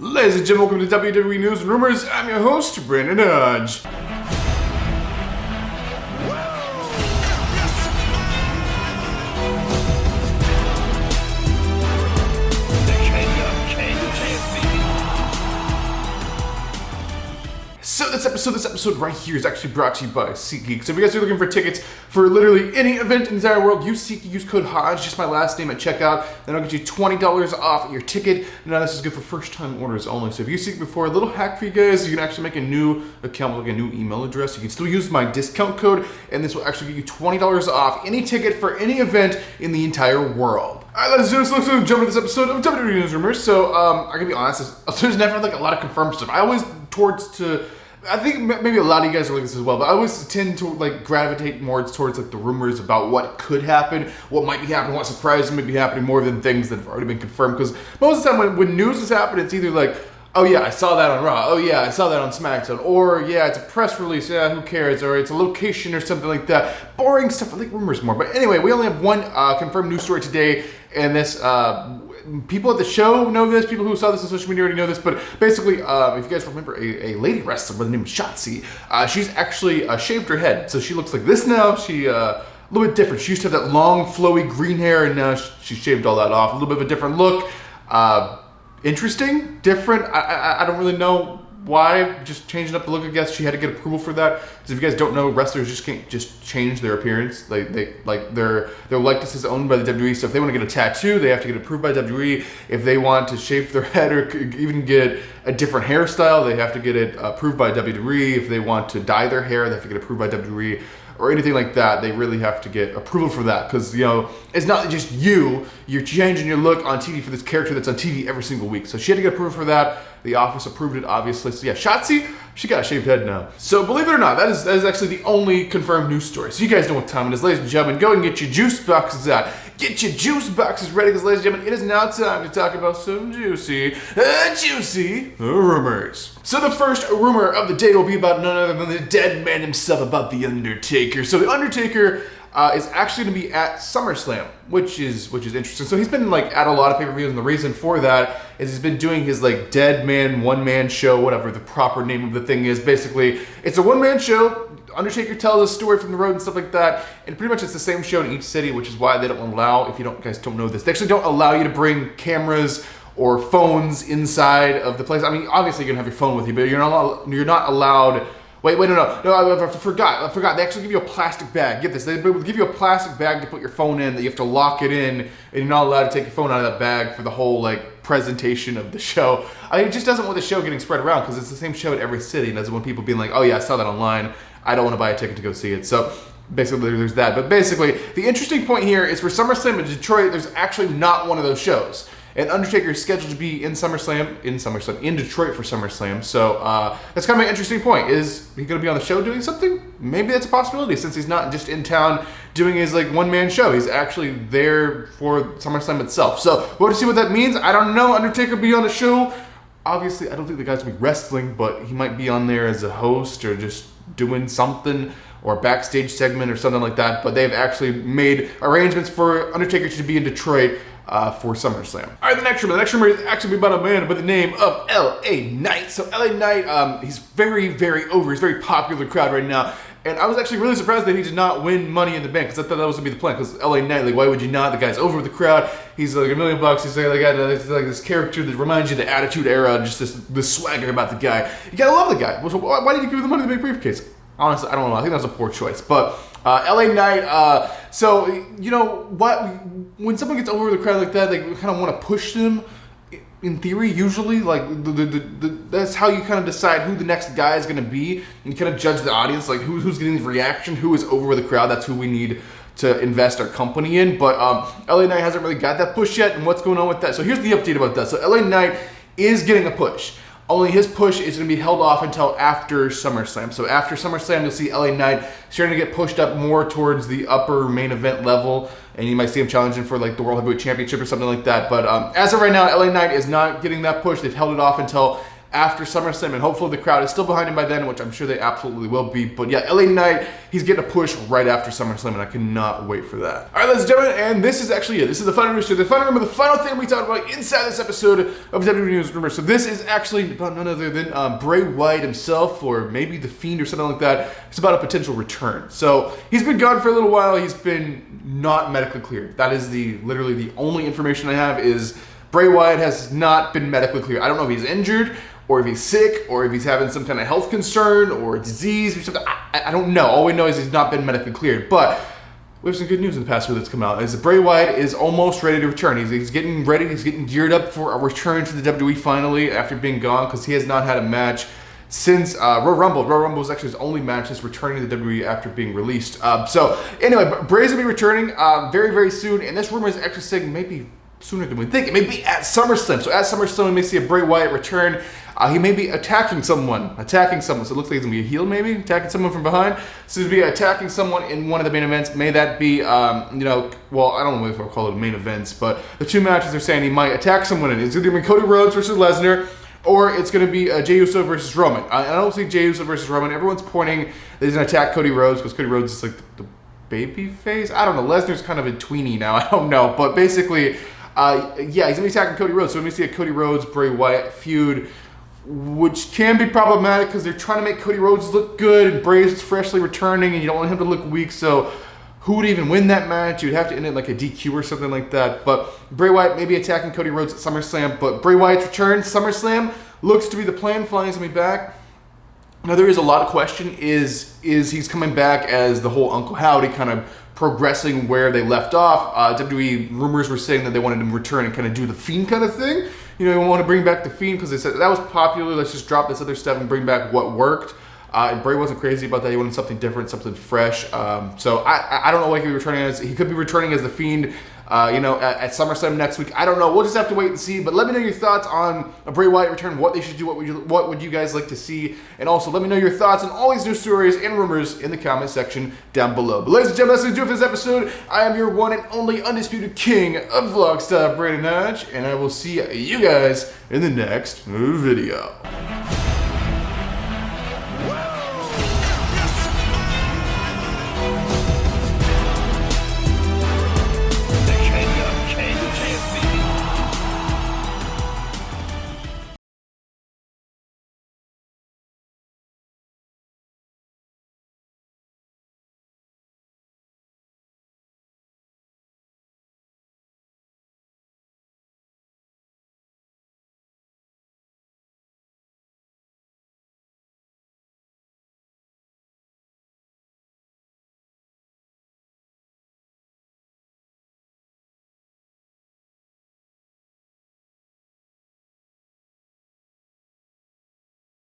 Ladies and gentlemen, welcome to WWE News and Rumors. I'm your host, Brandon Hodge. So this episode right here is actually brought to you by SeatGeek. So if you guys are looking for tickets for literally any event in the entire world, use SeatGeek, use code Hodge, just my last name at checkout, then I'll get you $20 off your ticket. Now this is good for first-time orders only. So if you SeatGeek before, a little hack for you guys, you can actually make a new account with like a new email address. You can still use my discount code, and this will actually get you $20 off any ticket for any event in the entire world. Alright, let's jump into this episode of WWE News Rumors. So, I'm gonna be honest, there's never like a lot of confirmed stuff. I think maybe a lot of you guys are like this as well, but I always tend to like gravitate more towards like the rumors about what could happen, what might be happening, what surprises may be happening more than things that have already been confirmed. Because most of the time when news is happening, it's either like, oh yeah, I saw that on Raw, oh yeah, I saw that on SmackDown, or yeah, it's a press release, yeah, who cares, or it's a location or something like that. Boring stuff, I like rumors more. But anyway, we only have one confirmed news story today, and this, people at the show know this, people who saw this on social media already know this, but basically, if you guys remember a lady wrestler by the name of Shotzi, she's actually shaved her head, so she looks like this now. She, a little bit different. She used to have that long, flowy green hair, and now she shaved all that off. A little bit of a different look. Interesting, different. I don't really know why. Just changing up the look, I guess. She had to get approval for that. Because if you guys don't know, wrestlers just can't just change their appearance. Their likeness is owned by the WWE. So if they want to get a tattoo, they have to get approved by WWE. If they want to shave their head or even get a different hairstyle, they have to get it approved by WWE. If they want to dye their hair, they have to get approved by WWE. Or anything like that, they really have to get approval for that, because, you know, it's not just you're changing your look on TV for this character that's on TV every single week. So she had to get approval for that. The office approved it, obviously. So yeah, Shotzi, she got a shaved head now. So believe it or not, that is actually the only confirmed news story. So you guys know what time it is, ladies and gentlemen. Go and get your juice boxes out. Get your juice boxes ready, because ladies and gentlemen, it is now time to talk about some juicy rumors. So the first rumor of the day will be about none other than the dead man himself, about The Undertaker. So The Undertaker is actually going to be at SummerSlam, which is interesting. So he's been like at a lot of pay-per-views, and the reason for that is he's been doing his like dead man one-man show, whatever the proper name of the thing is. Basically, it's a one-man show. Undertaker tells a story from the road and stuff like that, and pretty much it's the same show in each city, which is why they don't allow, if you guys don't know this, they actually don't allow you to bring cameras or phones inside of the place. I mean, obviously you're gonna have your phone with you, but you're not allowed. Wait, no, I forgot. They actually give you a plastic bag. Get this, they give you a plastic bag to put your phone in, that you have to lock it in, and you're not allowed to take your phone out of that bag for the whole like presentation of the show. I mean, it just doesn't want the show getting spread around, because it's the same show in every city, and doesn't want people being like, oh yeah, I saw that online, I don't want to buy a ticket to go see it. So basically there's that. But basically, the interesting point here is for SummerSlam in Detroit, there's actually not one of those shows. And Undertaker is scheduled to be in Detroit for SummerSlam. So that's kind of an interesting point. Is he going to be on the show doing something? Maybe that's a possibility, since he's not just in town doing his like one-man show. He's actually there for SummerSlam itself. So we'll have to see what that means. I don't know. Undertaker be on the show. Obviously, I don't think the guy's going to be wrestling, but he might be on there as a host or just doing something, or a backstage segment or something like that. But they've actually made arrangements for Undertaker to be in Detroit for SummerSlam. All right, the next rumor is actually about a man by the name of LA Knight. So LA Knight, he's very, very over. He's very popular crowd right now. And I was actually really surprised that he did not win Money in the Bank, because I thought that was going to be the plan. Because LA Knight, like, why would you not? The guy's over the crowd. He's like $1 million. He's like this character that reminds you of the Attitude Era, and just this swagger about the guy. You gotta love the guy. So why did you give him the Money in the Bank briefcase? Honestly, I don't know. I think that was a poor choice. But LA Knight, so, you know, when someone gets over the crowd like that, they kind of want to push them. In theory, usually, like, that's how you kind of decide who the next guy is going to be. And you kind of judge the audience, like, who's getting the reaction, who is over the crowd. That's who we need to invest our company in. But LA Knight hasn't really got that push yet, and what's going on with that? So here's the update about that. So LA Knight is getting a push. Only his push is going to be held off until after SummerSlam. So after SummerSlam, you'll see LA Knight starting to get pushed up more towards the upper main event level, and you might see him challenging for like the World Heavyweight Championship or something like that. But as of right now, LA Knight is not getting that push. They've held it off until after SummerSlam, and hopefully the crowd is still behind him by then, which I'm sure they absolutely will be. But yeah, LA Knight, he's getting a push right after SummerSlam, and I cannot wait for that. All right, ladies and gentlemen, and this is actually it. This is the final rumor. The final rumor, the final thing we talked about inside this episode of WWE Rumors. So this is actually about none other than Bray Wyatt himself, or maybe The Fiend or something like that. It's about a potential return. So he's been gone for a little while. He's been not medically cleared. That is literally the only information I have is Bray Wyatt has not been medically cleared. I don't know if he's injured, or if he's sick, or if he's having some kind of health concern, or disease, or something. I don't know. All we know is he's not been medically cleared. But we have some good news in the past week that's come out. Is that Bray Wyatt is almost ready to return. He's getting ready. He's getting geared up for a return to the WWE finally after being gone, because he has not had a match since Royal Rumble. Royal Rumble was actually his only match since returning to the WWE after being released. So anyway, Bray's going to be returning very, very soon. And this rumor is actually saying maybe sooner than we think. It may be at SummerSlam. So at SummerSlam, we may see a Bray Wyatt return. He may be attacking someone. So it looks like he's going to be a heel, maybe? Attacking someone from behind. So he's going to be attacking someone in one of the main events. May that be, well, I don't know if I'll call it main events, but the two matches they're saying he might attack someone in. It's either going to be Cody Rhodes versus Lesnar, or it's going to be Jey Uso versus Roman. I don't see Jey Uso versus Roman. Everyone's pointing that he's going to attack Cody Rhodes, because Cody Rhodes is like the baby face. I don't know. Lesnar's kind of a tweenie now. I don't know. But basically, yeah, he's going to be attacking Cody Rhodes. So we're going to see a Cody Rhodes, Bray Wyatt feud, which can be problematic because they're trying to make Cody Rhodes look good, and Bray's freshly returning, and you don't want him to look weak. So who would even win that match? You'd have to end it like a DQ or something like that. But Bray Wyatt may be attacking Cody Rhodes at SummerSlam. But Bray Wyatt's return, SummerSlam, looks to be the plan. Flying's going to be back. Now, there is a lot of question. Is he's coming back as the whole Uncle Howdy, kind of progressing where they left off? WWE Rumors were saying that they wanted him to return and kind of do the Fiend kind of thing. You know, they want to bring back the Fiend because they said that was popular. Let's just drop this other stuff and bring back what worked. And Bray wasn't crazy about that. He wanted something different, something fresh. So I don't know what he could be returning as. He could be returning as the Fiend, at SummerSlam next week. I don't know. We'll just have to wait and see. But let me know your thoughts on a Bray Wyatt return, what they should do, what would you guys like to see. And also let me know your thoughts on all these news stories and rumors in the comment section down below. But ladies and gentlemen, that's going to do it for this episode. I am your one and only undisputed king of Vlogstyle, Brandon Hodge, and I will see you guys in the next video.